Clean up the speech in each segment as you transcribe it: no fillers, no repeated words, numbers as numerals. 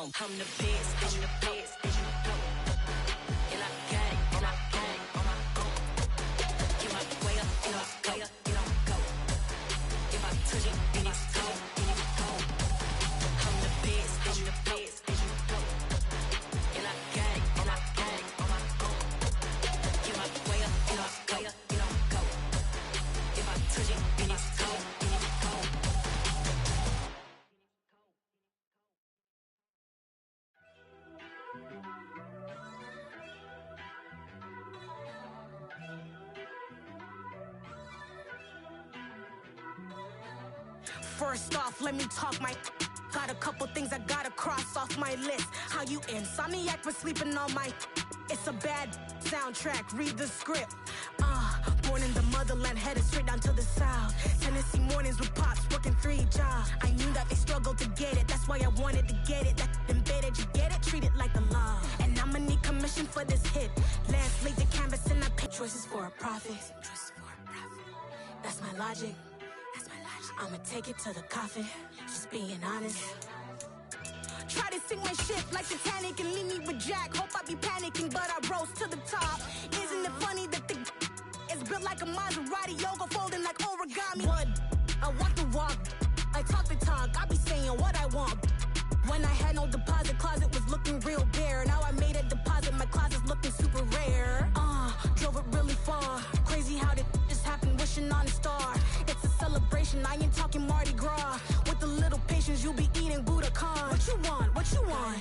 I'm the best, I'm the best, and I got it, and I got it on my own. Get my way up, and I go, and I go. If I touch it, then it's cold, then it's cold. I'm the best, I'm the best, and I got it, and I got it on my own. Get my way up, and I go, and I go. If I touch it, then it's cold, then it's cold. First off, let me talk my. Got a couple things I gotta cross off my list. How you insomniac for sleeping on my. It's a bad soundtrack, read the script. Born in the motherland, headed straight down to the south. Tennessee mornings with pops, working 3 jobs. I knew that they struggled to get it, that's why I wanted to get it. That embedded, you get it, treat it like a law. And I'ma need commission for this hit. Last laid the canvas and I pick choices for a profit. That's my logic. I'ma take it to the coffin, just being honest. Try to sing my shit like Titanic and leave me with Jack. Hope I be panicking, but I rose to the top. Isn't it funny that the is built like a Maserati, yoga folding like origami? What? I walk the walk, I talk the talk, I be saying what I want. When I had no deposit, closet was looking real bare. Now I made a deposit, my closet's looking super rare. Drove it really far. Crazy how did this happen, wishing on a star. It's a celebration, I ain't talking Mardi Gras. With a little patience, you'll be eating Budokan. What you want? What you want?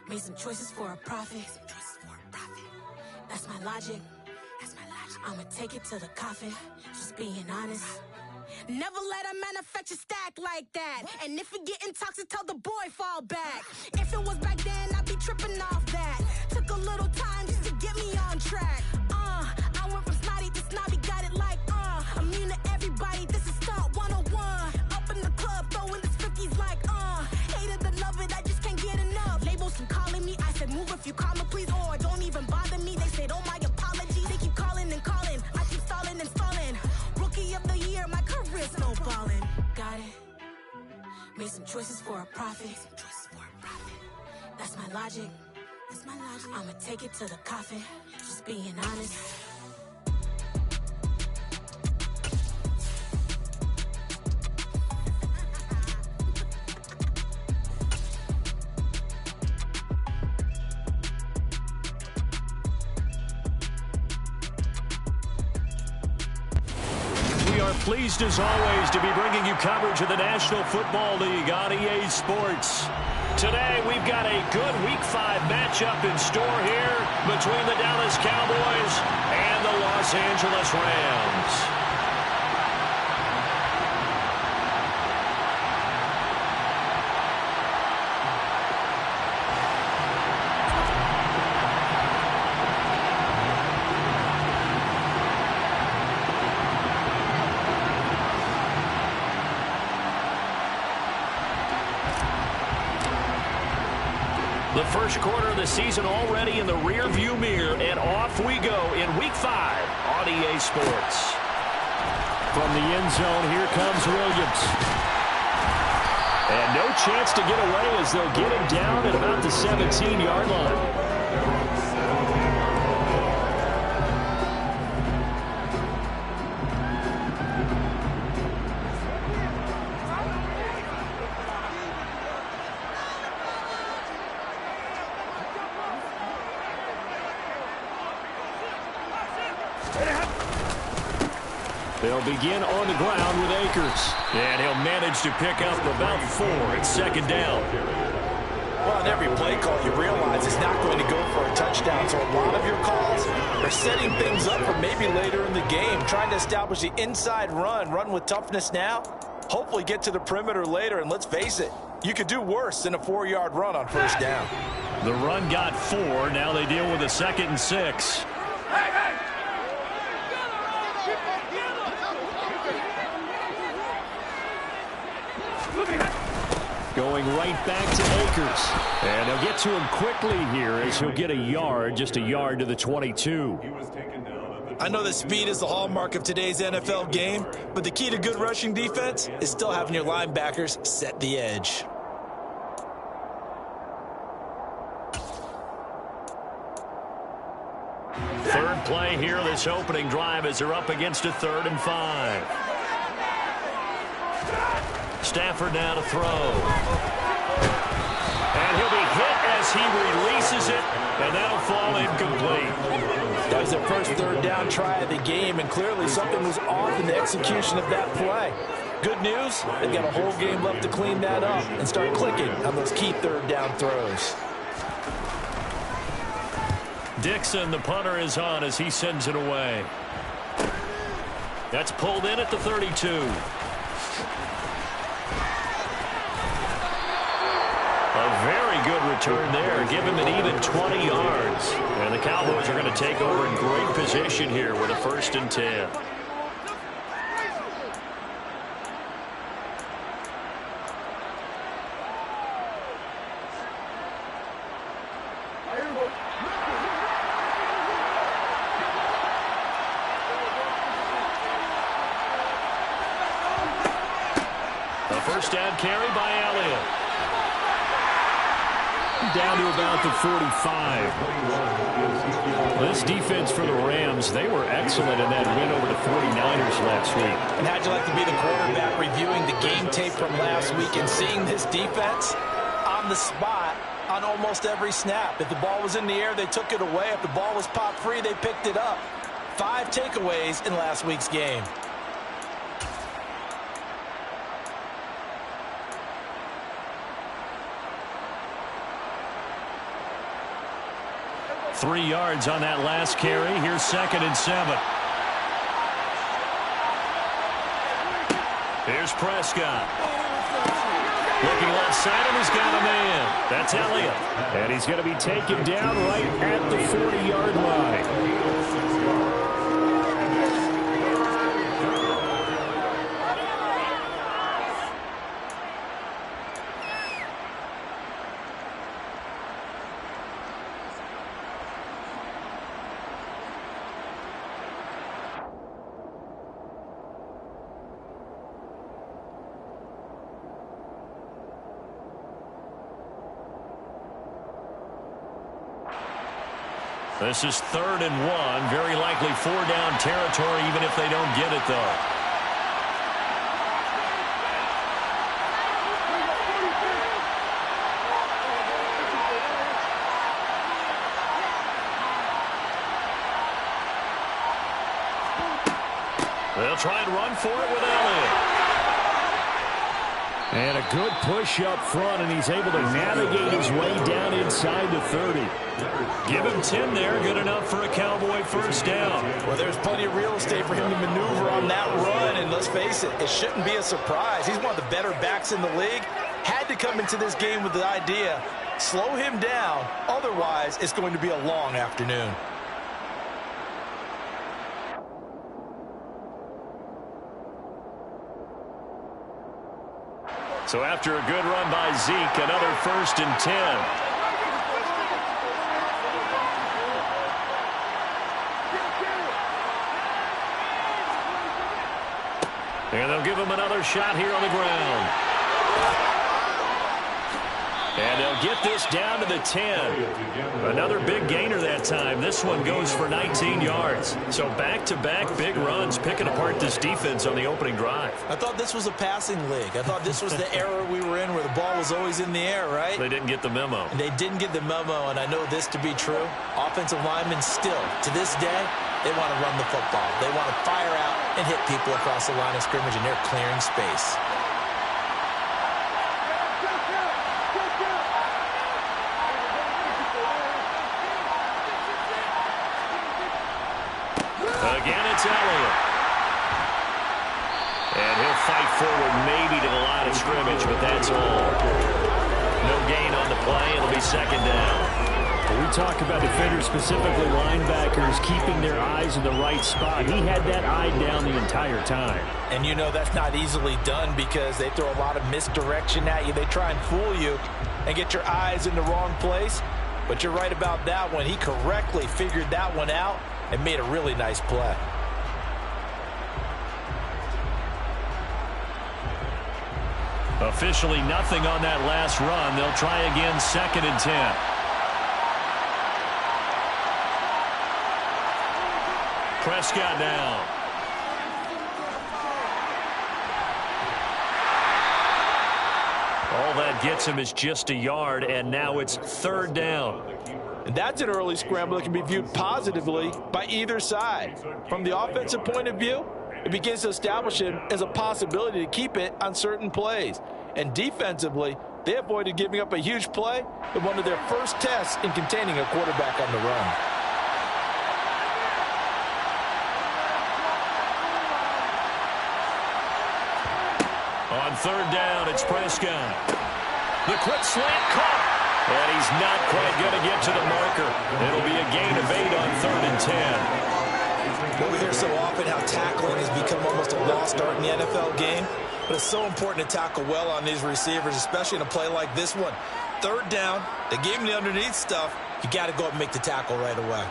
Made some choices for a profit. That's my logic. I'ma take it to the coffin, just being honest. Never let a manufacture stack like that. And if it getting toxic, tell the boy fall back. If it was back then, I'd be tripping off that. Took a little time just to get me on track. I went from snotty to snobby, got it like, immune to everybody, this is stunt 101. Up in the club, throwing this 50s like, hate it and love it, I just can't get enough. Labels from calling me, I said move if you call me please, or don't even bother me. They said, oh my apology, they keep calling and calling. I keep stalling and stalling. Rookie of the year, my career snowballing. Got it. Made some choices for a profit. That's my logic. I'ma take it to the coffin, just being honest. Pleased as always to be bringing you coverage of the National Football League on EA Sports. Today we've got a good Week 5 matchup in store here between the Dallas Cowboys and the Los Angeles Rams. The first quarter of the season already in the rear-view mirror, and off we go in Week 5 on EA Sports. From the end zone, here comes Williams. And no chance to get away as they'll get him down at about the 17-yard line. They'll begin on the ground with Akers. And he'll manage to pick up about 4 at second down. Well, on every play call, you realize it's not going to go for a touchdown. So a lot of your calls are setting things up for maybe later in the game, trying to establish the inside run with toughness now, hopefully get to the perimeter later. And let's face it, you could do worse than a 4-yard run on first down. The run got 4. Now they deal with a 2nd and 6. Going right back to Akers. And they'll get to him quickly here as he'll get a yard, just a yard to the 22. I know that speed is the hallmark of today's NFL game, but the key to good rushing defense is still having your linebackers set the edge. Third play here, this opening drive, as they're up against a 3rd and 5. Stafford now to throw. And he'll be hit as he releases it, and that'll fall incomplete. That was their first 3rd down try of the game, and clearly something was off in the execution of that play. Good news, they've got a whole game left to clean that up and start clicking on those key 3rd down throws. Dixon, the punter, is on as he sends it away. That's pulled in at the 32. A very good return there. Give him an even 20 yards. And the Cowboys are going to take over in great position here with a 1st and 10. A first down carry by Elliott. Down to about the 45. This defense for the Rams, they were excellent in that win over the 49ers last week. And how'd you like to be the quarterback reviewing the game tape from last week and seeing this defense on the spot on almost every snap? If the ball was in the air, they took it away. If the ball was popped free, they picked it up. 5 takeaways in last week's game. Three yards on that last carry. Here's 2nd and 7. Here's Prescott. Looking left side, and he's got a man. That's Elliott. And he's going to be taken down right at the 40-yard line. This is 3rd and 1. Very likely 4-down territory, even if they don't get it, though. They'll try and run for it with Elliott. And a good push up front, and he's able to navigate his way down inside the 30. Give him 10 there, good enough for a Cowboy first down. Well, there's plenty of real estate for him to maneuver on that run, and let's face it, it shouldn't be a surprise. He's one of the better backs in the league. Had to come into this game with the idea, slow him down, otherwise it's going to be a long afternoon. So after a good run by Zeke, another 1st and 10. And they'll give him another shot here on the ground. And they'll get this down to the 10. Another big gainer that time. This one goes for 19 yards. So back-to-back big runs, picking apart this defense on the opening drive. I thought this was a passing league. I thought this was the era we were in where the ball was always in the air, right? They didn't get the memo. And they didn't get the memo, and I know this to be true. Offensive linemen still, to this day, they want to run the football. They want to fire out and hit people across the line of scrimmage, and they're clearing space. Again, it's Elliott. And he'll fight forward maybe to the line of scrimmage, but that's all. No gain on the play. It'll be 2nd down. When we talk about defenders, specifically linebackers, keeping their eyes in the right spot. He had that eye down the entire time. And you know that's not easily done because they throw a lot of misdirection at you. They try and fool you and get your eyes in the wrong place. But you're right about that one. He correctly figured that one out and made a really nice play. Officially nothing on that last run. They'll try again, 2nd and 10. Prescott now. All that gets him is just a yard, and now it's 3rd down. And that's an early scramble that can be viewed positively by either side. From the offensive point of view, it begins to establish him as a possibility to keep it on certain plays. And defensively, they avoided giving up a huge play in one of their first tests in containing a quarterback on the run. On 3rd down, it's Prescott. The quick slant caught. And he's not quite going to get to the marker. It'll be a gain of 8 on 3rd and 10. Well, we hear so often how tackling has become almost a lost art in the NFL game. But it's so important to tackle well on these receivers, especially in a play like this one. 3rd down, they gave him the underneath stuff. You got to go up and make the tackle right away.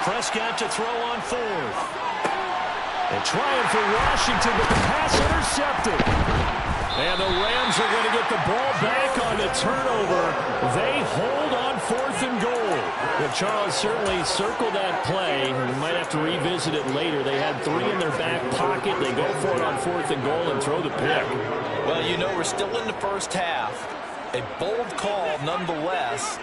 Prescott to throw on 4th. And trying for Washington, but the pass intercepted. And the Rams are going to get the ball back on the turnover. They hold on 4th and goal. Well, Charles, certainly circle that play. We might have to revisit it later. They had 3 in their back pocket. They go for it on 4th and goal and throw the pick. Well, you know, we're still in the first half. A bold call nonetheless.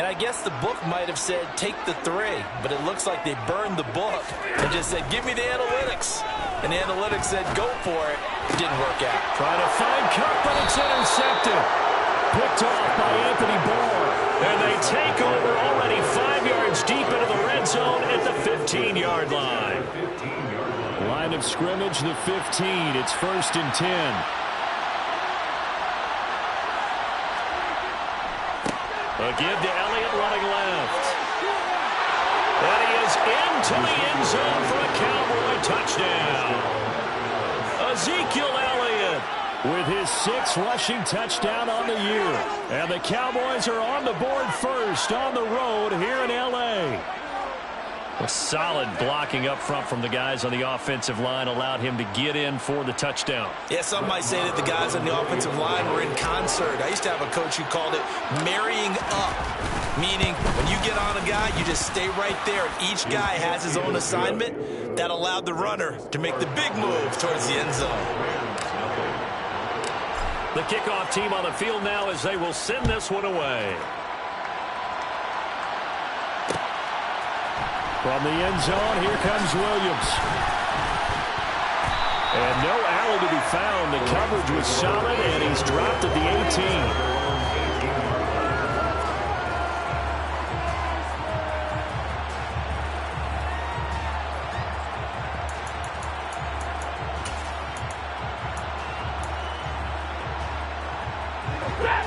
And I guess the book might have said, take the 3. But it looks like they burned the book and just said, give me the analytics. And the analytics said, go for it. It didn't work out. Trying to find Cup, but it's intercepted. Picked off by Anthony Barr. And they take over already 5 yards deep into the red zone at the 15-yard line. Line of scrimmage, the 15. It's 1st and 10. A give to Elliott running left. And he is into the end zone for a Cowboy touchdown. Ezekiel Elliott with his 6th rushing touchdown on the year. And the Cowboys are on the board first on the road here in L.A. A solid blocking up front from the guys on the offensive line allowed him to get in for the touchdown. Yeah, some might say that the guys on the offensive line were in concert. I used to have a coach who called it marrying up, meaning when you get on a guy, you just stay right there. Each guy has his own assignment. That allowed the runner to make the big move towards the end zone. The kickoff team on the field now as they will send this one away. From the end zone, here comes Williams. And no alley to be found. The coverage was solid, and he's dropped at the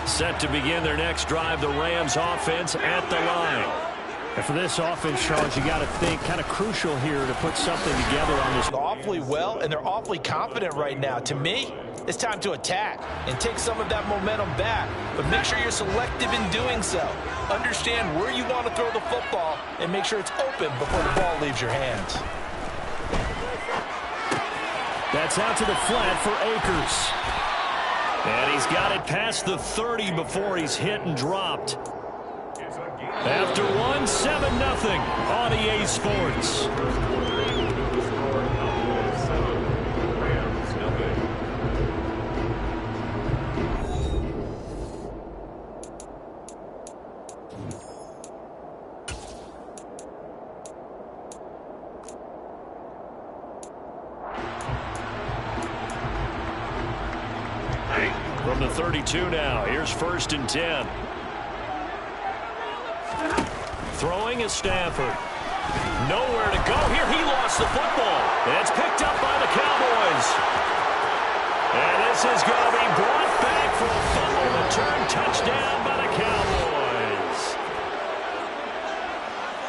18. Set to begin their next drive, the Rams offense at the line. And for this offense, Charles, you got to think kind of crucial here to put something together on this. Awfully well, and they're awfully confident right now. To me, it's time to attack and take some of that momentum back. But make sure you're selective in doing so. Understand where you want to throw the football and make sure it's open before the ball leaves your hands. That's out to the flat for Akers. And he's got it past the 30 before he's hit and dropped. After 7-0 on EA Sports. From the 32 now, here's 1st and 10. Throwing is Stafford. Nowhere to go here. He lost the football. It's picked up by the Cowboys. And this is going to be brought back for a fumble return touchdown by the Cowboys.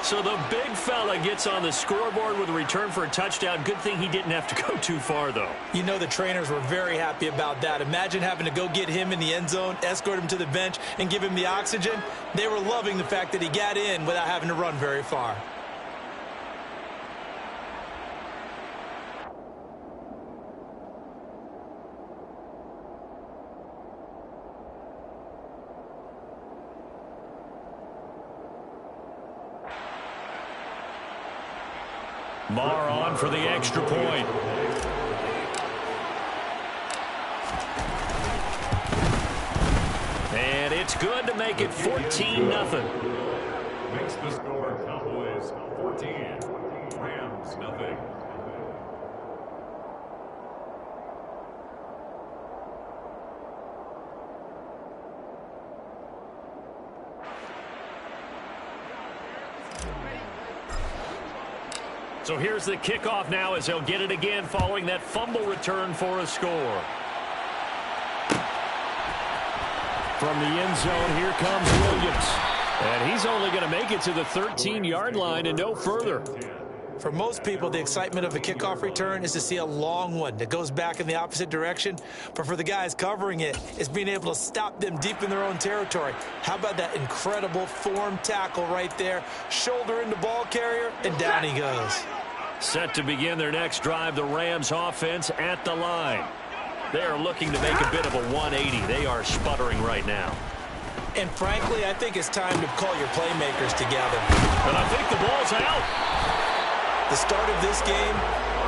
So the big fella gets on the scoreboard with a return for a touchdown. Good thing he didn't have to go too far, though. You know the trainers were very happy about that. Imagine having to go get him in the end zone, escort him to the bench, and give him the oxygen. They were loving the fact that he got in without having to run very far. Marr on for the extra point. And it's good to make it 14-0. Makes the score Cowboys 14, Rams nothing. So here's the kickoff now as he'll get it again following that fumble return for a score. From the end zone, here comes Williams. And he's only going to make it to the 13-yard line and no further. For most people, the excitement of a kickoff return is to see a long one that goes back in the opposite direction. But for the guys covering it, it's being able to stop them deep in their own territory. How about that incredible form tackle right there? Shoulder into ball carrier, and down he goes. Set to begin their next drive, the Rams offense at the line. They are looking to make a bit of a 180. They are sputtering right now. And frankly, I think it's time to call your playmakers together. And I think the ball's out. The start of this game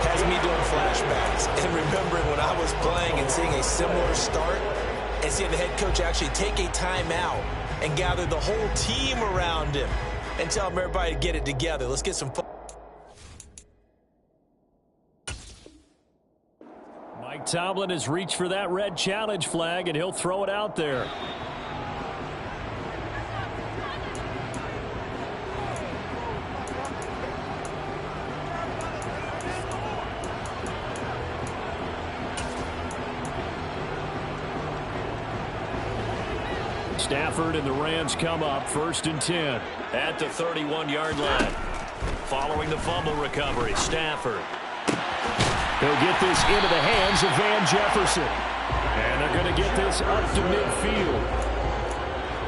has me doing flashbacks and remembering when I was playing and seeing a similar start and seeing the head coach actually take a timeout and gather the whole team around him and tell him everybody to get it together. Let's get some fun. Mike Tomlin has reached for that red challenge flag, and he'll throw it out there. Stafford and the Rams come up 1st and 10 at the 31-yard line. Following the fumble recovery, Stafford. He'll get this into the hands of Van Jefferson. And they're going to get this up to midfield.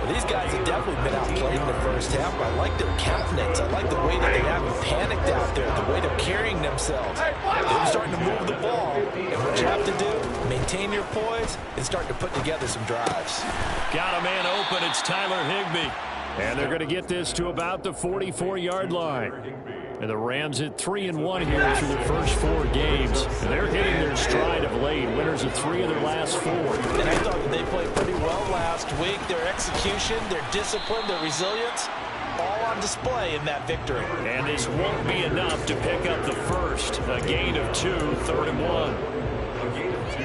Well, these guys have definitely been outplayed in the first half. I like their countenance. I like the way that they haven't panicked out there, the way they're carrying themselves. They're starting to move the ball. And what you have to do, maintain your poise and start to put together some drives. Got a man open. It's Tyler Higbee. And they're going to get this to about the 44-yard line. And the Rams at 3-1 here through their first 4 games. And they're hitting their stride of late. Winners of 3 of their last 4. And I thought that they played pretty well last week. Their execution, their discipline, their resilience, all on display in that victory. And this won't be enough to pick up the first. A gain of 2, 3rd and 1.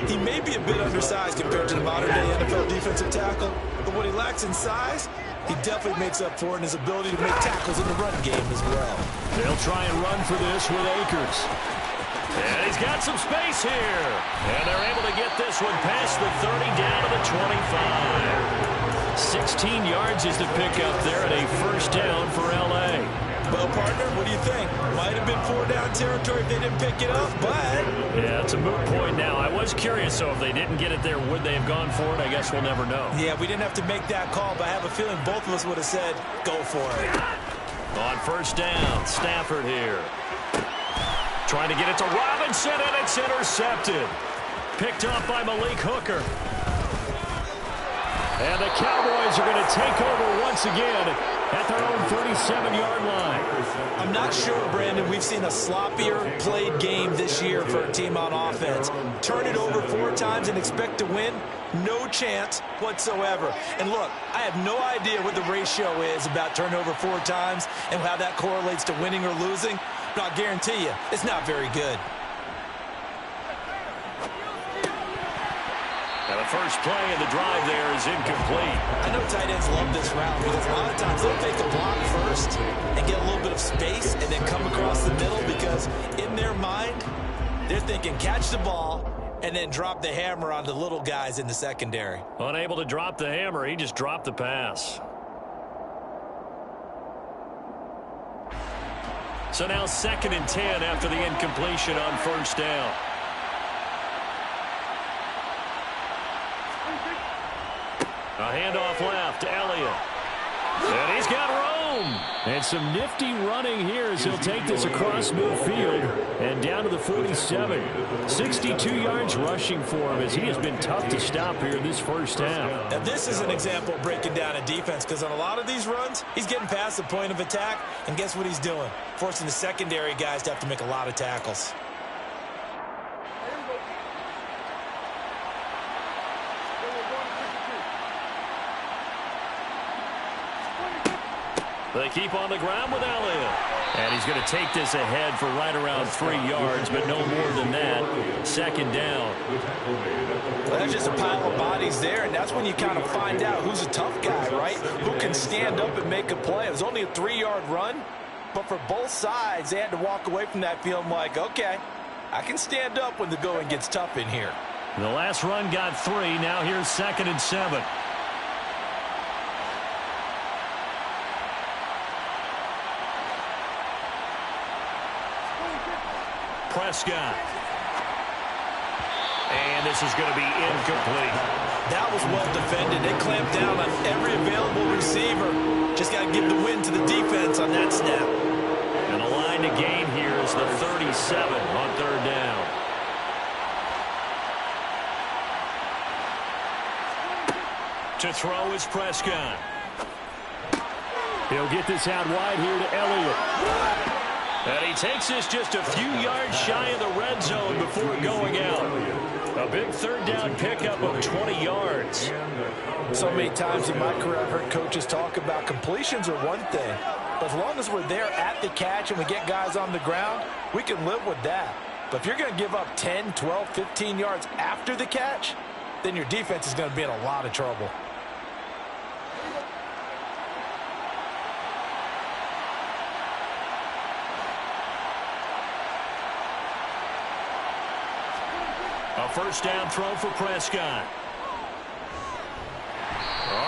He may be a bit undersized compared to the modern-day NFL defensive tackle, but what he lacks in size, he definitely makes up for it in his ability to make tackles in the run game as well. They'll try and run for this with Akers. And he's got some space here. And they're able to get this one past the 30 down to the 25. 16 yards is the pickup there at a first down for L.A. Well, partner, what do you think? Might have been 4-down territory if they didn't pick it up, but... Yeah, it's a moot point now. I was curious, so if they didn't get it there, would they have gone for it? I guess we'll never know. Yeah, we didn't have to make that call, but I have a feeling both of us would have said, go for it. On first down, Stafford here. Trying to get it to Robinson, and it's intercepted. Picked up by Malik Hooker. And the Cowboys are going to take over once again at their own 37-yard line. I'm not sure, Brandon, we've seen a sloppier played game this year for a team on offense. Turn it over 4 times and expect to win? No chance whatsoever. And look, I have no idea what the ratio is about turnover 4 times and how that correlates to winning or losing, but I'll guarantee you, it's not very good. Now the first play of the drive there is incomplete. I know tight ends love this route because a lot of times they'll take a block first and get a little bit of space and then come across the middle because in their mind, they're thinking catch the ball and then drop the hammer on the little guys in the secondary. Unable to drop the hammer, he just dropped the pass. So now 2nd and 10 after the incompletion on first down. A handoff left to Elliott. And he's got room. And some nifty running here as he'll take this across midfield and down to the 47. 62 yards rushing for him as he has been tough to stop here in this first half. Now this is an example of breaking down a defense, because on a lot of these runs, he's getting past the point of attack, and guess what he's doing? Forcing the secondary guys to have to make a lot of tackles. They keep on the ground with Elliott. And he's going to take this ahead for right around 3 yards, but no more than that. 2nd down. Well, there's just a pile of bodies there, and that's when you kind of find out who's a tough guy, right? Who can stand up and make a play. It was only a 3-yard run, but for both sides, they had to walk away from that feeling like, okay, I can stand up when the going gets tough in here. The last run got 3. Now here's 2nd and 7. Prescott. And this is going to be incomplete. That was well defended. They clamped down on every available receiver. Just got to give the win to the defense on that snap. And the line to gain here is the 37 on 3rd down. To throw is Prescott. He'll get this out wide here to Elliott. And he takes this just a few yards shy of the red zone before going out. A big 3rd down pickup of 20 yards. So many times in my career I've heard coaches talk about completions are one thing, but as long as we're there at the catch and we get guys on the ground, we can live with that. But if you're going to give up 10, 12, 15 yards after the catch, then your defense is going to be in a lot of trouble. A 1st down throw for Prescott.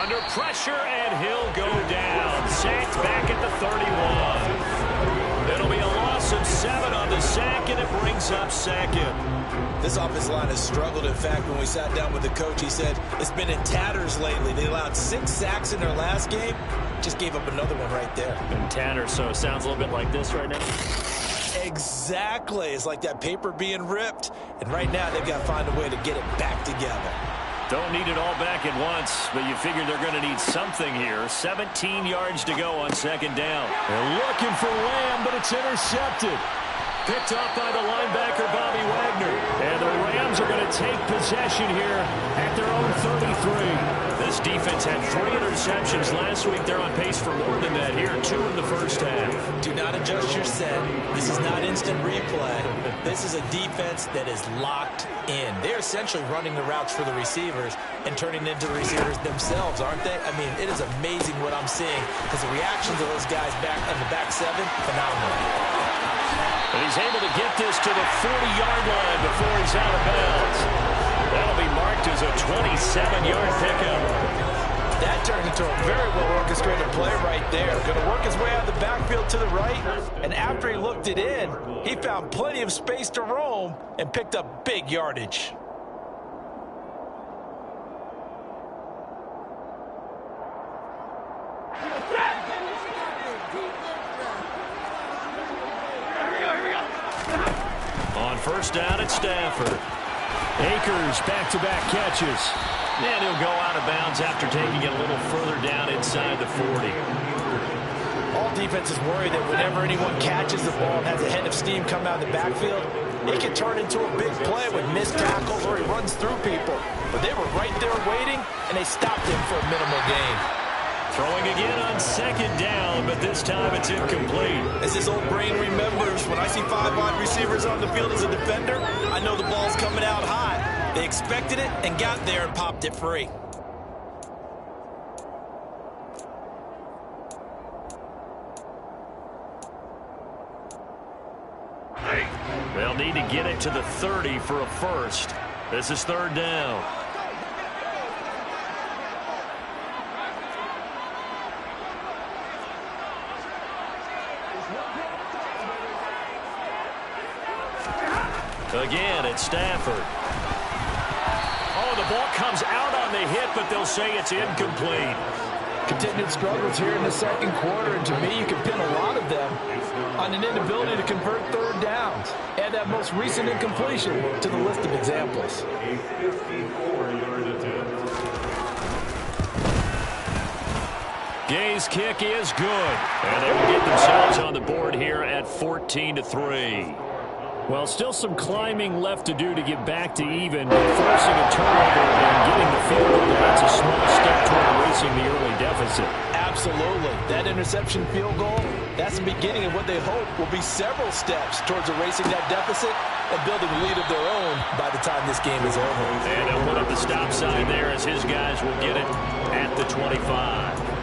Under pressure, and he'll go down. Sacked back at the 31. It'll be a loss of 7 on the sack, and it brings up 2nd. This offensive line has struggled. In fact, when we sat down with the coach, he said it's been in tatters lately. They allowed 6 sacks in their last game. Just gave up another one right there. In tatters, so it sounds a little bit like this right now. Exactly. It's like that paper being ripped. And right now, they've got to find a way to get it back together. Don't need it all back at once, but you figure they're going to need something here. 17 yards to go on 2nd down. They're looking for Lamb, but it's intercepted. Picked off by the linebacker, Bobby Wagner. And the Rams are going to take possession here at their own 33. This defense had 3 interceptions last week. They're on pace for more than that here. 2 in the first half. Do not adjust your set. This is not instant replay. This is a defense that is locked in. They're essentially running the routes for the receivers and turning into the receivers themselves, aren't they? I mean, it is amazing what I'm seeing because the reactions of those guys back in the back 7, phenomenal. And he's able to get this to the 40-yard line before he's out of bounds. That'll be marked as a 27-yard pickup. That turned into a very well-orchestrated play right there. Going to work his way out of the backfield to the right, and after he looked it in, he found plenty of space to roam and picked up big yardage. On 1st down at Stafford. Akers back-to-back catches. And he'll go out of bounds after taking it a little further down inside the 40. All defenses worry that whenever anyone catches the ball and has a head of steam come out of the backfield, it can turn into a big play with missed tackles or he runs through people. But they were right there waiting, and they stopped him for a minimal gain. Throwing again on 2nd down, but this time it's incomplete. As his old brain remembers, when I see 5 wide receivers on the field as a defender, I know the ball's coming out high. They expected it and got there and popped it free. They'll need to get it to the 30 for a first. This is 3rd down. Again, it's Stafford. Oh, the ball comes out on the hit, but they'll say it's incomplete. Continued struggles here in the second quarter, and to me, you can pin a lot of them on an inability to convert third downs. Add that most recent incompletion to the list of examples. A 54-yard attempt. Gay's kick is good, and they will get themselves on the board here at 14-3. Well, still some climbing left to do to get back to even, but forcing a turnover and getting the field goal, that's a small step toward erasing the early deficit. Absolutely. That interception field goal, that's the beginning of what they hope will be several steps towards erasing that deficit and building a lead of their own by the time this game is over. And they'll put up the stop sign there as his guys will get it at the 25.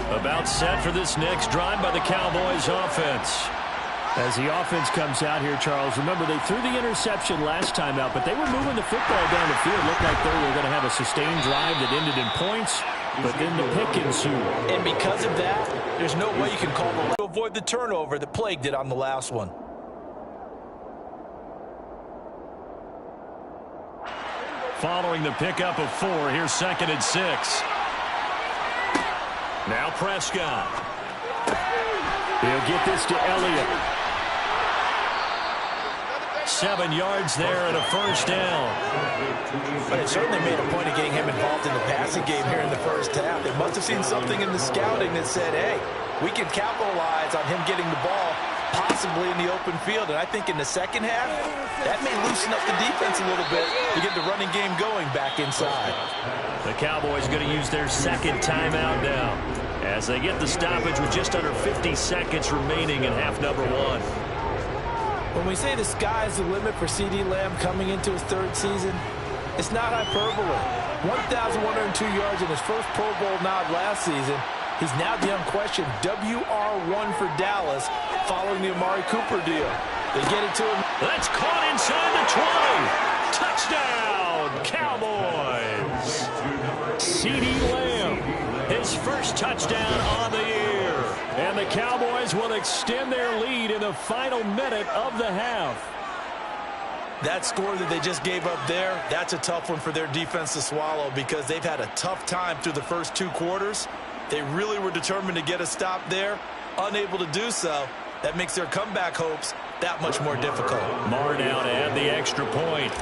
About set for this next drive by the Cowboys offense. As the offense comes out here, Charles, remember they threw the interception last time out, but they were moving the football down the field. Looked like they were going to have a sustained drive that ended in points, but then the pick ensued. And because of that, there's no way you can call the to avoid the turnover that plagued it on the last one. Following the pickup of 4, here's 2nd and 6. Now Prescott. He'll get this to Elliott. 7 yards there and a first down. But it certainly made a point of getting him involved in the passing game here in the first half. They must have seen something in the scouting that said, hey, we can capitalize on him getting the ball possibly in the open field. And I think in the second half, that may loosen up the defense a little bit to get the running game going back inside. The Cowboys going to use their second timeout now as they get the stoppage with just under 50 seconds remaining in half number 1. When we say the sky's the limit for C.D. Lamb coming into his 3rd season, it's not hyperbole. 1,102 yards in his first Pro Bowl nod last season. He's now the unquestioned WR1 for Dallas following the Amari Cooper deal. They get it to him. That's caught inside the 20. Touchdown, Cowboys. C.D. Lamb, his first touchdown on the year. And the Cowboys will extend their lead in the final minute of the half. That score that they just gave up there, that's a tough one for their defense to swallow because they've had a tough time through the first 2 quarters. They really were determined to get a stop there, unable to do so. That makes their comeback hopes that much more difficult. Marr now to add the extra point.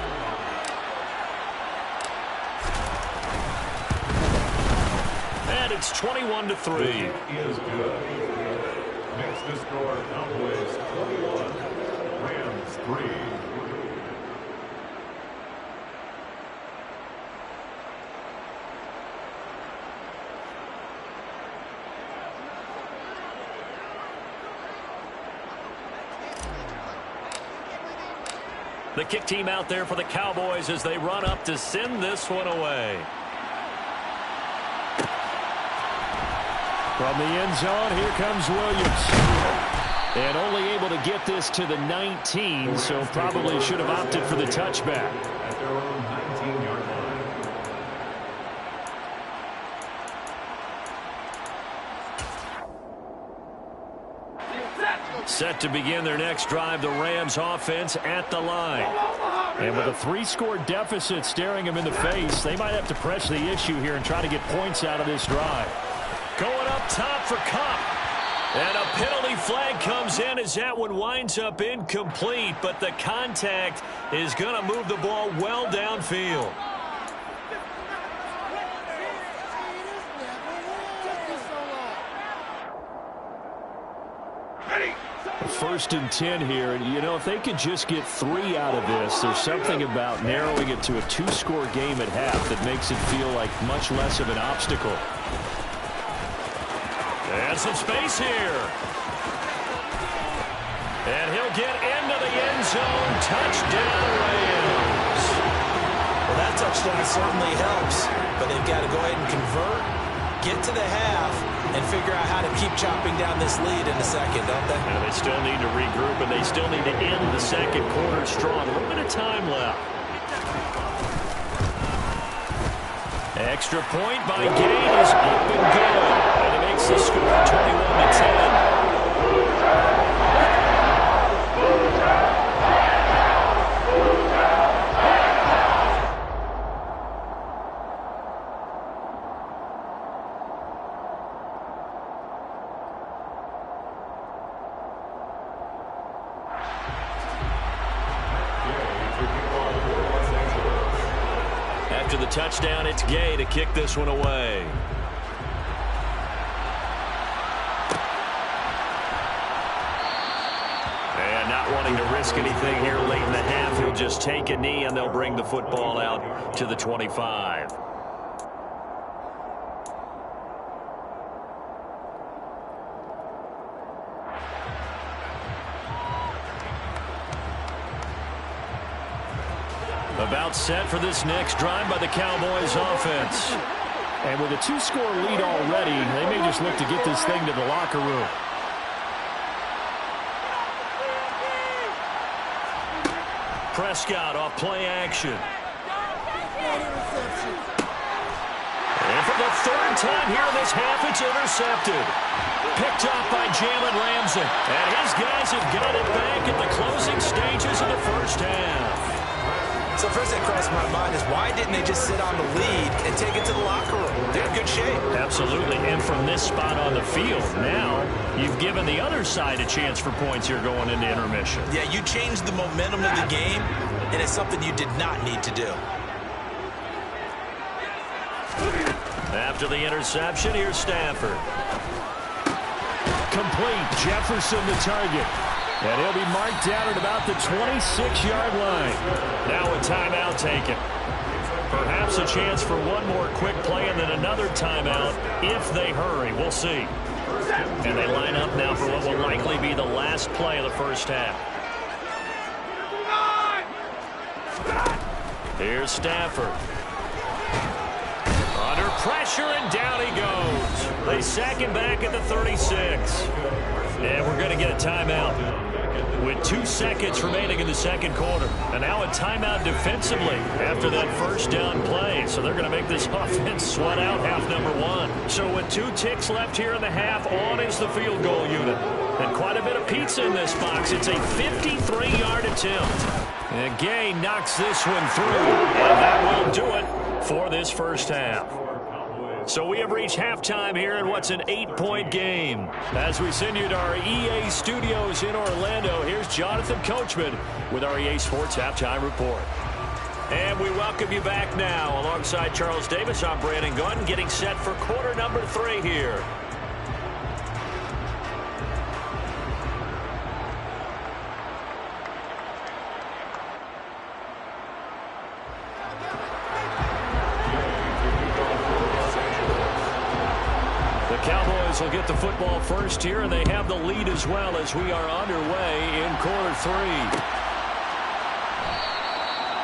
And it's 21-3. Is good. Makes the score Cowboys 21, Rams 3. The kick team out there for the Cowboys as they run up to send this one away. From the end zone, here comes Williams. And only able to get this to the 19, so probably should have opted for the touchback. At their own 19-yard line. Set to begin their next drive, the Rams offense at the line. And with a 3-score deficit staring them in the face, they might have to press the issue here and try to get points out of this drive. Going up top for Kupp. And a penalty flag comes in as that one winds up incomplete, but the contact is going to move the ball well downfield. First and 10 here, and you know, if they could just get 3 out of this, there's something about narrowing it to a 2-score game at half that makes it feel like much less of an obstacle. And some space here. And he'll get into the end zone. Touchdown, Rams. Well, that touchdown certainly helps, but they've got to go ahead and convert. get to the half and figure out how to keep chopping down this lead in the second, don't they? And they still need to regroup, and they still need to end the second quarter strong. A little bit of time left. Extra point by Gay is up and good. And it makes the score 21-10. After the touchdown, it's Gay to kick this one away. And not wanting to risk anything here late in the half, he'll just take a knee and they'll bring the football out to the 25. About set for this next drive by the Cowboys offense. And with a 2-score lead already, they may just look to get this thing to the locker room. Prescott off play action. And for the third time here in this half, it's intercepted. Picked off by Jalen Ramsey. And his guys have got it back at the closing stages of the first half. So first thing that crossed my mind is why didn't they just sit on the lead and take it to the locker room? They're in good shape. Absolutely. And from this spot on the field, now you've given the other side a chance for points here going into intermission. Yeah, you changed the momentum of the game, and it's something you did not need to do. After the interception, here's Stafford. Complete. Jefferson the target. And he'll be marked down at about the 26-yard line. Now a timeout taken. Perhaps a chance for one more quick play and then another timeout if they hurry. We'll see. And they line up now for what will likely be the last play of the first half. Here's Stafford. Under pressure, and down he goes. They sack him back at the 36. And we're going to get a timeout with 2 seconds remaining in the second quarter. And now a timeout defensively after that first down play. So they're going to make this offense sweat out half number one. So with 2 ticks left here in the half, on is the field goal unit. And quite a bit of pizza in this box. It's a 53-yard attempt. And Gay knocks this one through. And that will do it for this first half. So we have reached halftime here in what's an 8-point game. As we send you to our EA studios in Orlando, here's Jonathan Coachman with our EA Sports Halftime Report. And we welcome you back now. Alongside Charles Davis, I'm Brandon Gordon, getting set for quarter number 3 here. Cowboys will get the football first here, and they have the lead as well as we are underway in quarter 3.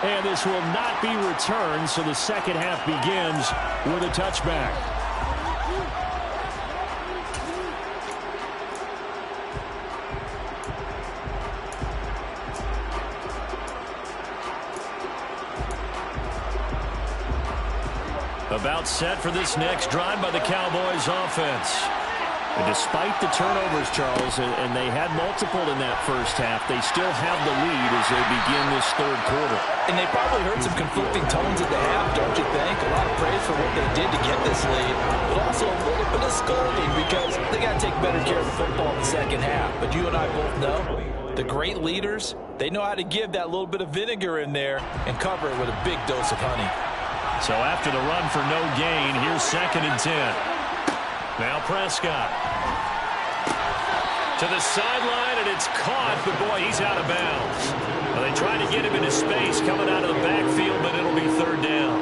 And this will not be returned, so the second half begins with a touchback. About set for this next drive by the Cowboys offense. And despite the turnovers, Charles, and they had multiple in that first half, they still have the lead as they begin this third quarter. And they probably heard some conflicting tones at the half, don't you think? A lot of praise for what they did to get this lead, but also a little bit of scolding because they got to take better care of the football in the second half. But you and I both know the great leaders, they know how to give that little bit of vinegar in there and cover it with a big dose of honey. So after the run for no gain, here's 2nd and 10. Now Prescott. To the sideline, and it's caught, but boy, he's out of bounds. Well, they tried to get him into space coming out of the backfield, but it'll be 3rd down.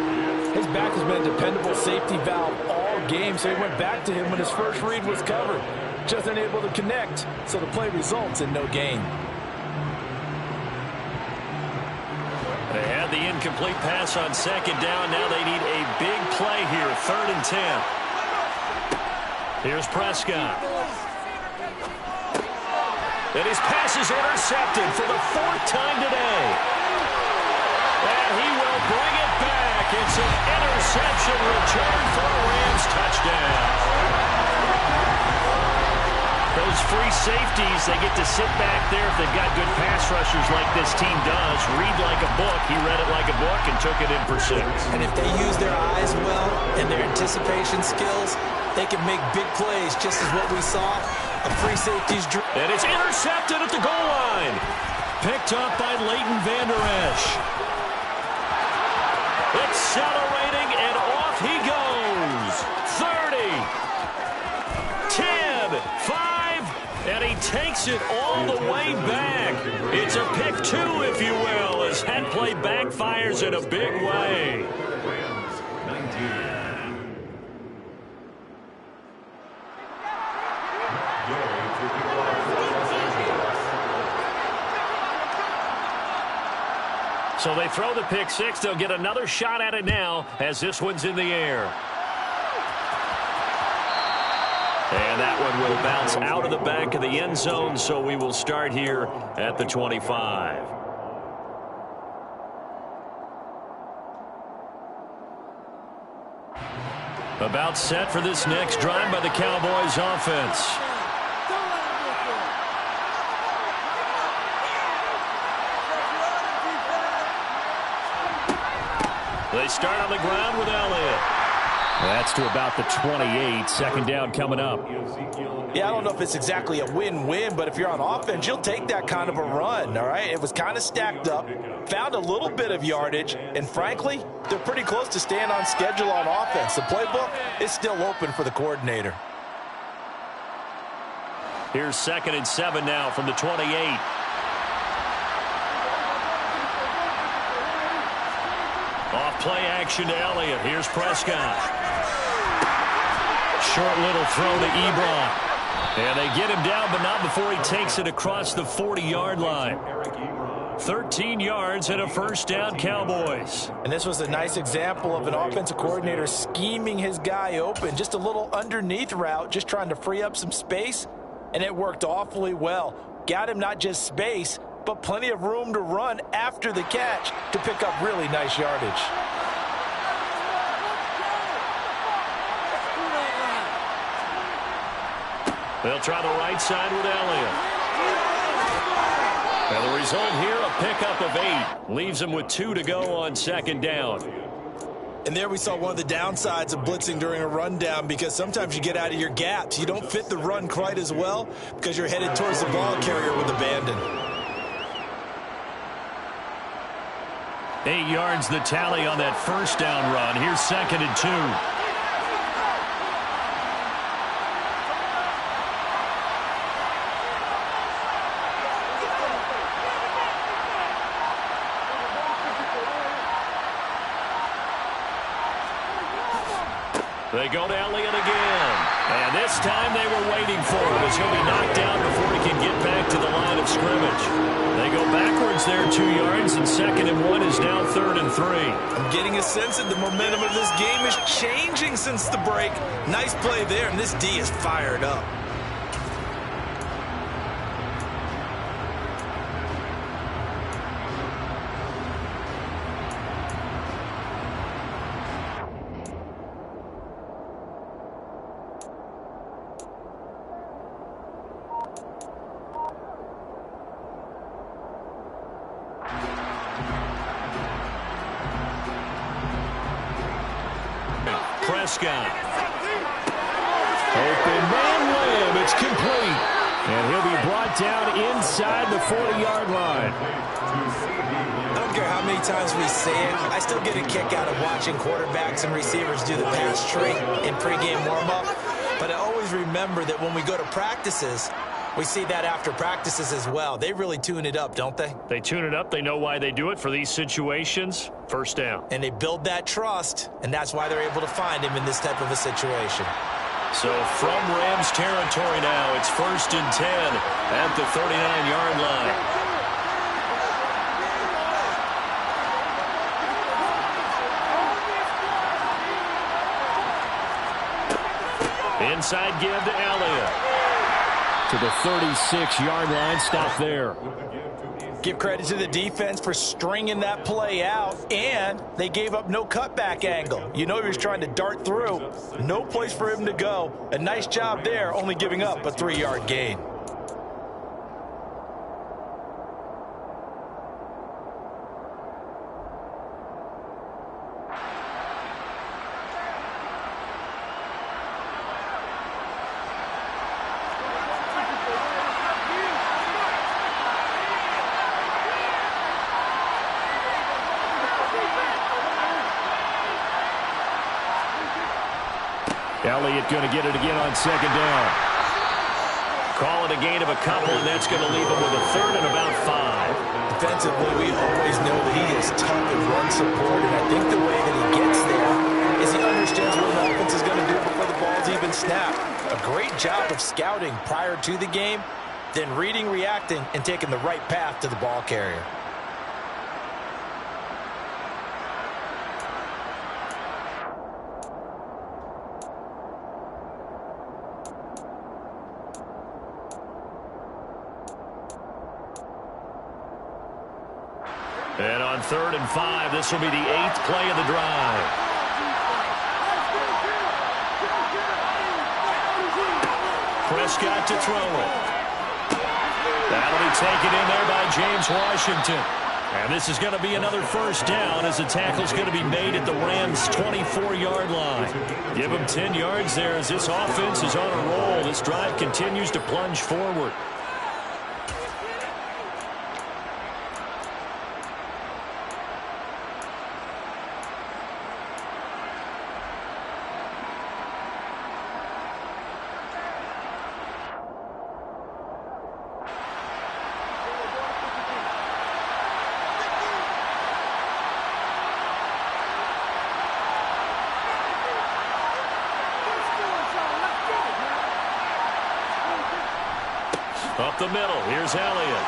His back has been a dependable safety valve all game, so he went back to him when his first read was covered. Just unable to connect, so the play results in no gain. They had the incomplete pass on 2nd down. Now they need a big play here, 3rd and 10. Here's Prescott. And his pass is intercepted for the 4th time today. And he will bring it back. It's an interception return for a Rams touchdown. Those free safeties, they get to sit back there if they've got good pass rushers like this team does. Read like a book. He read it like a book and took it in for 6. And if they use their eyes well and their anticipation skills, they can make big plays, just as what we saw. A free safety's dream. And it's intercepted at the goal line. Picked up by Leighton Vander Esch. Accelerating, and off he goes. 30, 10, 5, and he takes it all the way back. It's a pick 2, if you will, as that play backfires in a big way. Rams 19. So they throw the pick 6. They'll get another shot at it now as this one's in the air. And that one will bounce out of the back of the end zone, so we will start here at the 25. About set for this next drive by the Cowboys offense. They start on the ground with Elliott. That's to about the 28. Second down coming up. Yeah, I don't know if it's exactly a win-win, but if you're on offense, you'll take that kind of a run, all right? It was kind of stacked up, found a little bit of yardage, and frankly, they're pretty close to staying on schedule on offense. The playbook is still open for the coordinator. Here's 2nd and 7 now from the 28. Off play action to Elliott. Here's Prescott. Short little throw to Ebron. And they get him down, but not before he takes it across the 40-yard line. 13 yards and a first down, Cowboys. And this was a nice example of an offensive coordinator scheming his guy open. Just a little underneath route, just trying to free up some space, and it worked awfully well. Got him not just space, but plenty of room to run after the catch to pick up really nice yardage. They'll try the right side with Elliott. And the result here, a pickup of 8. Leaves them with 2 to go on 2nd down. And there we saw one of the downsides of blitzing during a rundown, because sometimes you get out of your gaps. You don't fit the run quite as well because you're headed towards the ball carrier with abandon. 8 yards the tally on that first down run. Here's 2nd and 2. They go to Elliott again. And this time they were waiting for him, as he'll be knocked down before he can get back to the line of scrimmage. They go backwards there 2 yards, and 2nd and 1 is now 3rd and 3. I'm getting a sense that the momentum of this game is changing since the break. Nice play there, and this D is fired up. Prescott. Open man layup. It's complete. And he'll be brought down inside the 40-yard line. I don't care how many times we say it, I still get a kick out of watching quarterbacks and receivers do the pass trait in pregame warm-up. But I always remember that when we go to practices, we see that after practices as well. They really tune it up, don't they? They tune it up. They know why they do it for these situations. First down. And they build that trust, and that's why they're able to find him in this type of a situation. So from Rams territory now, it's 1st and 10 at the 39-yard line. Inside give to Elliott. To the 36-yard line. Stop there. Give credit to the defense for stringing that play out, and they gave up no cutback angle. You know he was trying to dart through. No place for him to go. A nice job there, only giving up a 3-yard gain. Elliott going to get it again on second down. Call it a gain of a couple, and that's going to leave him with a third and about 5. Defensively, we always know that he is tough at run support, and I think the way that he gets there is he understands what the offense is going to do before the ball's even snapped. A great job of scouting prior to the game, then reading, reacting, and taking the right path to the ball carrier. And on 3rd and 5, this will be the 8th play of the drive. Prescott to throw it. That'll be taken in there by James Washington. And this is going to be another first down as the tackle's going to be made at the Rams' 24-yard line. Give them 10 yards there as this offense is on a roll. This drive continues to plunge forward. Up the middle, here's Elliott.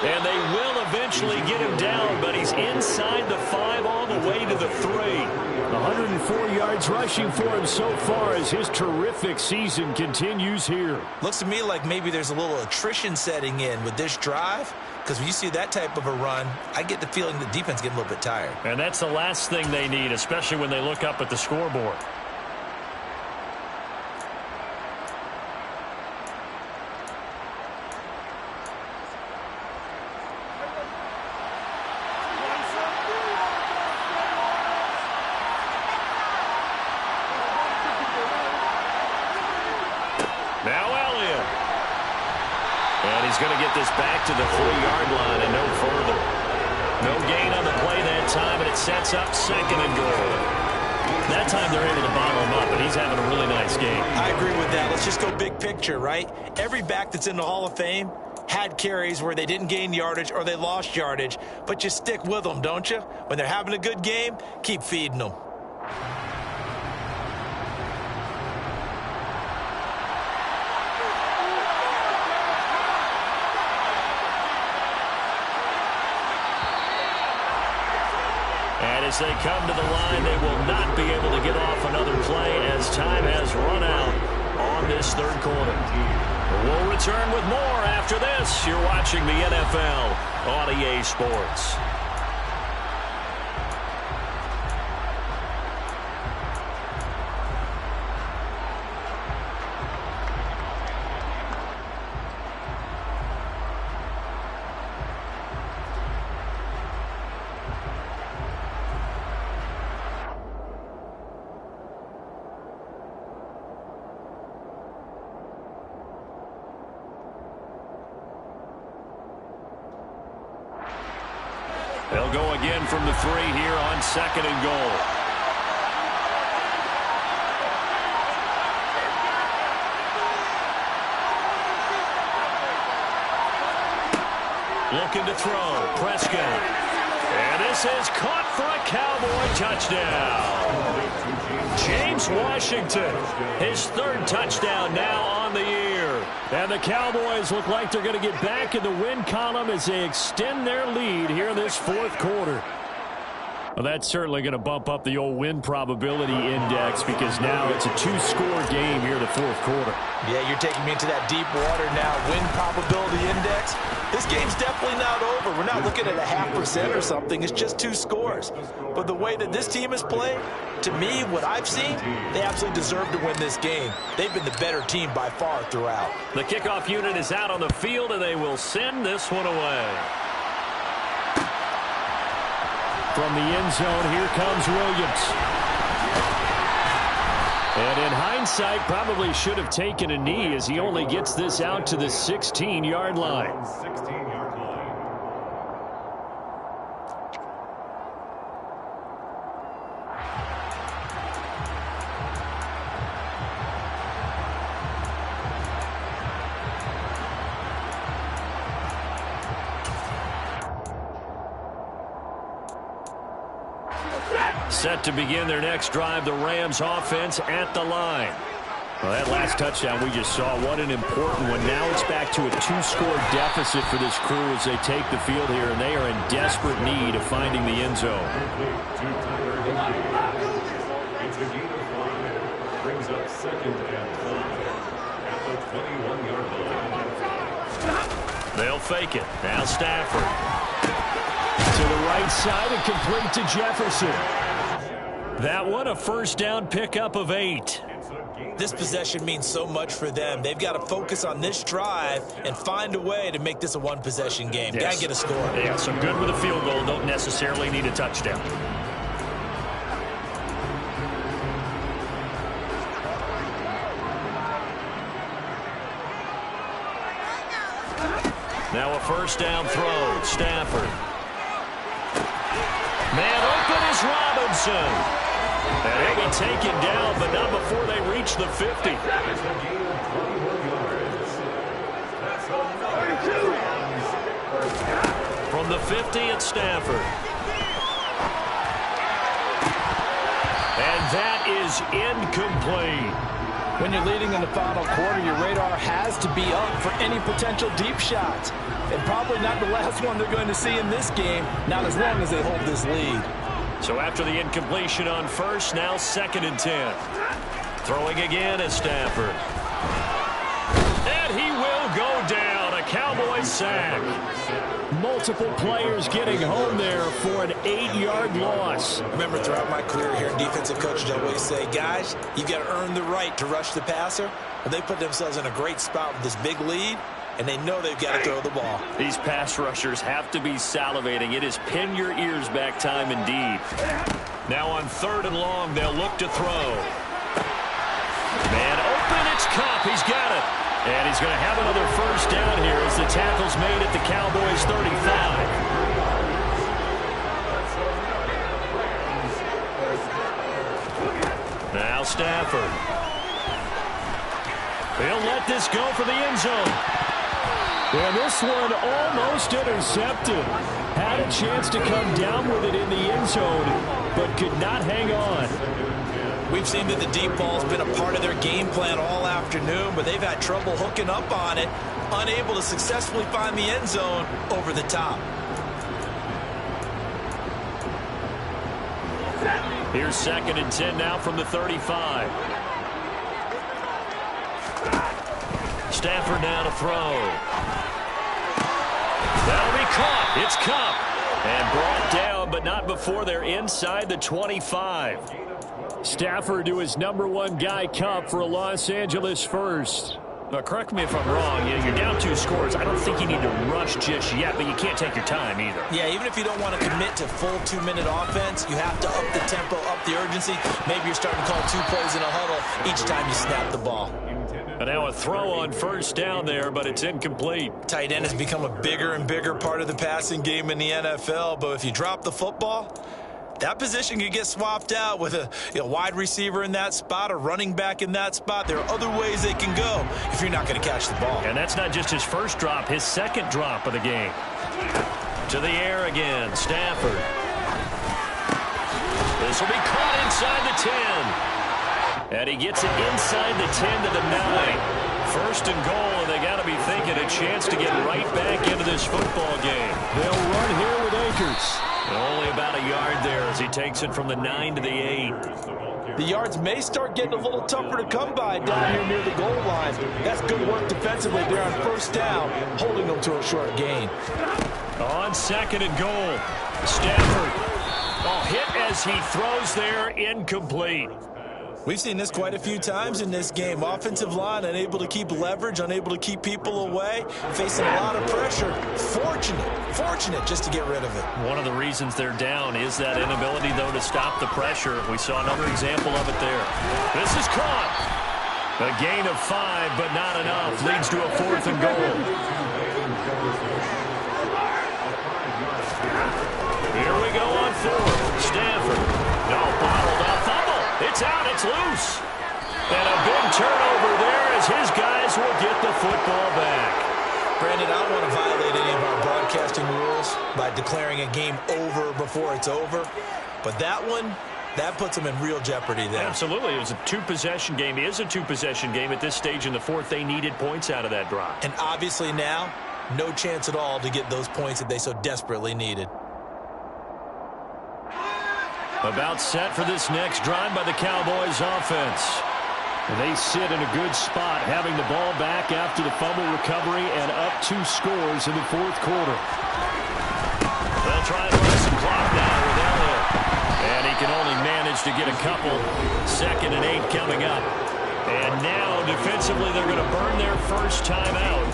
And they will eventually get him down, but he's inside the 5 all the way to the 3. 104 yards rushing for him so far as his terrific season continues here. Looks to me like maybe there's a little attrition setting in with this drive, because when you see that type of a run, I get the feeling the defense getting a little bit tired. And that's the last thing they need, especially when they look up at the scoreboard. Now Elliott. And he's going to get this back to the 3-yard line and no further. No gain on the play that time, and it sets up 2nd and goal. That time they're able to bottle him up, and he's having a really nice game. I agree with that. Let's just go big picture, right? Every back that's in the Hall of Fame had carries where they didn't gain yardage or they lost yardage, but you stick with them, don't you? When they're having a good game, keep feeding them. And as they come to the line, they will not be able to get off another play as time has run out on this 3rd quarter. We'll return with more after this. You're watching the NFL on EA Sports. They'll go again from the 3 here on 2nd and goal. Looking to throw. Prescott. And this is caught for a Cowboy touchdown. James Washington, his 3rd touchdown now on the year. And the Cowboys look like they're going to get back in the win column as they extend their lead here in this 4th quarter. Well, that's certainly going to bump up the old win probability index because now it's a two-score game here in the fourth quarter. Yeah, you're taking me into that deep water now. Win probability index. This game's definitely not over. We're not looking at a 0.5% or something. It's just 2 scores. But the way that this team has played, to me, what I've seen, they absolutely deserve to win this game. They've been the better team by far throughout. The kickoff unit is out on the field, and they will send this one away. From the end zone, here comes Williams. And in hindsight, probably should have taken a knee as he only gets this out to the 16-yard line. 16-yard line. Set to begin their next drive, the Rams offense at the line. Well, that last touchdown we just saw, what an important one. Now it's back to a 2-score deficit for this crew as they take the field here, and they are in desperate need of finding the end zone. It's a gain of 5. Brings up 2nd and 5 at the 21-yard line. They'll fake it. Now Stafford. To the right side and complete to Jefferson. That one a first down pickup of 8. This possession means so much for them. They've got to focus on this drive and find a way to make this a one-possession game. Yes. Got to get a score. Yeah, so good with a field goal. Don't necessarily need a touchdown. Now a first down throw. Stafford. Man open is Robinson. And he'll be taken down, but not before they reach the 50. It's a gain of 21 yards. That's a From the 50 at Stafford. And that is incomplete. When you're leading in the final quarter, your radar has to be up for any potential deep shots. And probably not the last one they're going to see in this game, not as long as they hold this lead. So after the incompletion on first, now 2nd and 10. Throwing again is Stafford. And he will go down. A Cowboy sack. Multiple players getting home there for an 8-yard loss. Remember, throughout my career here, defensive coaches always say, guys, you've got to earn the right to rush the passer. And they put themselves in a great spot with this big lead, and they know they've got to throw the ball. These pass rushers have to be salivating. It is pin your ears back time indeed. Now on 3rd and long, they'll look to throw. Man open, it's Kupp. He's got it. And he's going to have another first down here as the tackle's made at the Cowboys' 35. Now Stafford. He'll let this go for the end zone. And this one almost intercepted. Had a chance to come down with it in the end zone, but could not hang on. We've seen that the deep ball's been a part of their game plan all afternoon, but they've had trouble hooking up on it, unable to successfully find the end zone over the top. Here's 2nd and 10 now from the 35. Stafford now to throw. That'll be caught. It's Kupp. And brought down, but not before they're inside the 25. Stafford to his #1 guy, Kupp, for a Los Angeles first. Now, correct me if I'm wrong. You're down 2 scores. I don't think you need to rush just yet, but you can't take your time either. Yeah, even if you don't want to commit to full 2-minute offense, you have to up the tempo, up the urgency. Maybe you're starting to call 2 plays in a huddle each time you snap the ball. And now a throw on first down there, but it's incomplete. Tight end has become a bigger and bigger part of the passing game in the NFL, but if you drop the football, that position could get swapped out with a wide receiver in that spot, a running back in that spot. There are other ways they can go if you're not going to catch the ball. And that's not just his first drop, his 2nd drop of the game. To the air again, Stafford. This will be caught inside the 10. And he gets it inside the 10 to the 9. 1st and goal, and they got to be thinking a chance to get right back into this football game. They'll run here with 8. Akers. And only about a yard there as he takes it from the 9 to the 8. The yards may start getting a little tougher to come by down here near the goal line. That's good work defensively there on first down, holding them to a short gain. On 2nd and goal, Stafford. Oh, hit as he throws there, incomplete. We've seen this quite a few times in this game. Offensive line unable to keep leverage, unable to keep people away, facing a lot of pressure. Fortunate just to get rid of it. One of the reasons they're down is that inability, though, to stop the pressure. We saw another example of it there. This is caught. A gain of 5, but not enough. Leads to a 4th and goal. Here we go on 4th. Stafford. No, bottled up. Fumble. It's out. It's loose. And a big turnover there as his guys will get the football back. Brandon, I don't want to violate any of our broadcasting rules by declaring a game over before it's over. But that one, that puts them in real jeopardy there. Absolutely. It was a 2-possession game. It is a 2-possession game. At this stage in the 4th, they needed points out of that drive. And obviously now, no chance at all to get those points that they so desperately needed. About set for this next drive by the Cowboys offense. They sit in a good spot, having the ball back after the fumble recovery and up 2 scores in the 4th quarter. They'll try and run some clock now with Elliott. And he can only manage to get a couple. 2nd and 8 coming up. And now, defensively, they're going to burn their first timeout.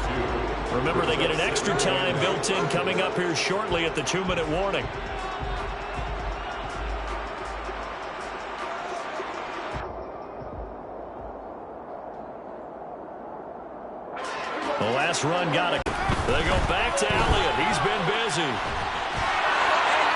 Remember, they get an extra time built in coming up here shortly at the 2-minute warning. The last run got it. They go back to Elliott. He's been busy.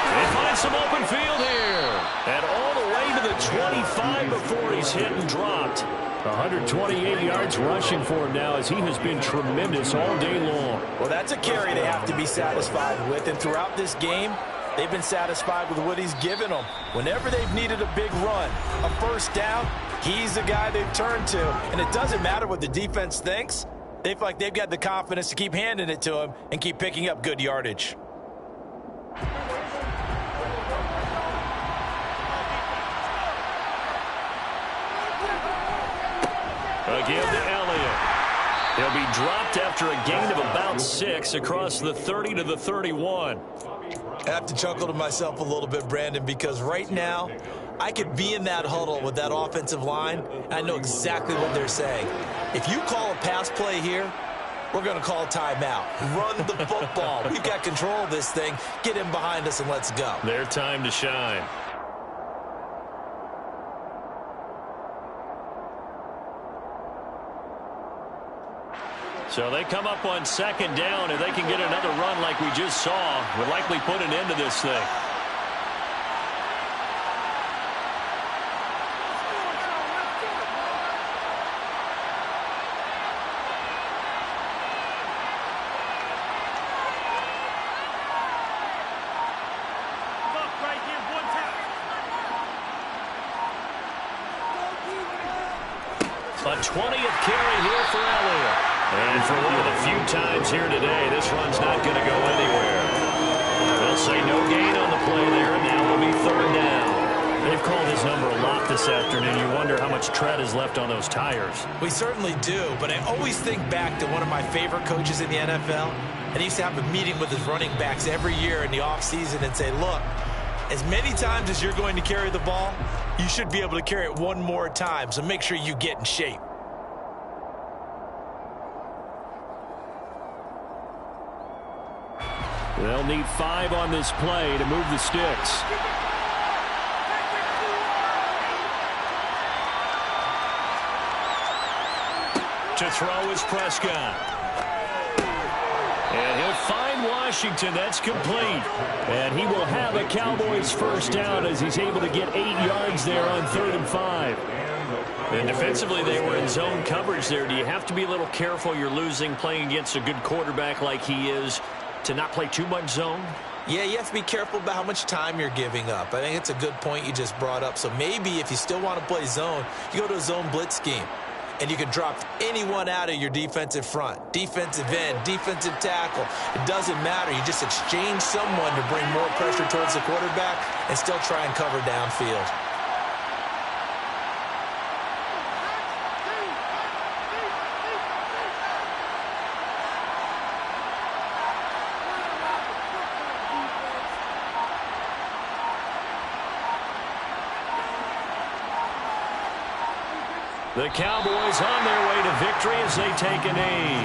They find some open field here. And all the way to the 25 before he's hit and dropped. 128 yards rushing for him now as he has been tremendous all day long. Well, that's a carry they have to be satisfied with. And throughout this game, they've been satisfied with what he's given them. Whenever they've needed a big run, a first down, he's the guy they've turned to. And it doesn't matter what the defense thinks. They feel like they've got the confidence to keep handing it to him and keep picking up good yardage. Again to Elliott. He'll be dropped after a gain of about 6 across the 30 to the 31. I have to chuckle to myself a little bit, Brandon, because right now I could be in that huddle with that offensive line, and I know exactly what they're saying. If you call a pass play here, we're going to call timeout. Run the football. We've got control of this thing. Get in behind us and let's go. Their time to shine. So they come up on 2nd down, and they can get another run like we just saw. Would likely put an end to this thing. A 20th carry here for Elliott. And for one of the few times here today, this run's not going to go anywhere. They'll say no gain on the play there, and now it'll be 3rd down. They've called his number a lot this afternoon. You wonder how much tread is left on those tires. We certainly do, but I always think back to one of my favorite coaches in the NFL, and he used to have a meeting with his running backs every year in the offseason and say, look, as many times as you're going to carry the ball, you should be able to carry it one more time, so make sure you get in shape. They'll need 5 on this play to move the sticks. To throw is Prescott. And he'll find Washington. That's complete. And he will have a Cowboys first down as he's able to get 8 yards there on 3rd and 5. And defensively, they were in zone coverage there. Do you have to be a little careful? You're losing playing against a good quarterback like he is to not play too much zone? Yeah, you have to be careful about how much time you're giving up. I think it's a good point you just brought up. So maybe if you still want to play zone, you go to a zone blitz scheme. and you can drop anyone out of your defensive front. Defensive end, defensive tackle. It doesn't matter. You just exchange someone to bring more pressure towards the quarterback and still try and cover downfield. The Cowboys on their way to victory as they take a knee.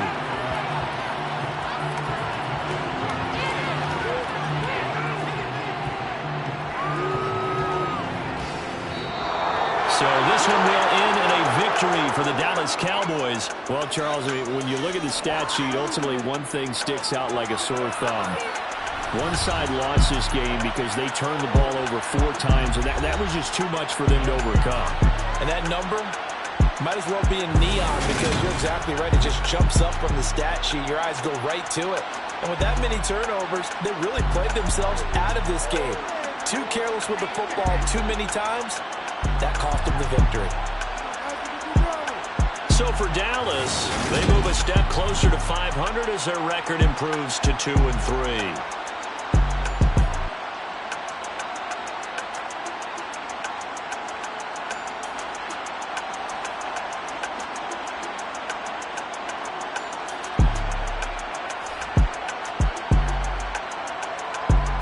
So this one will end in a victory for the Dallas Cowboys. Well, Charles, when you look at the stat sheet, ultimately one thing sticks out like a sore thumb. One side lost this game because they turned the ball over 4 times, and that was just too much for them to overcome. And that number might as well be in neon because you're exactly right. It just jumps up from the stat sheet. Your eyes go right to it. And with that many turnovers, they really played themselves out of this game. Too careless with the football too many times. That cost them the victory. So for Dallas, they move a step closer to 500 as their record improves to 2-3.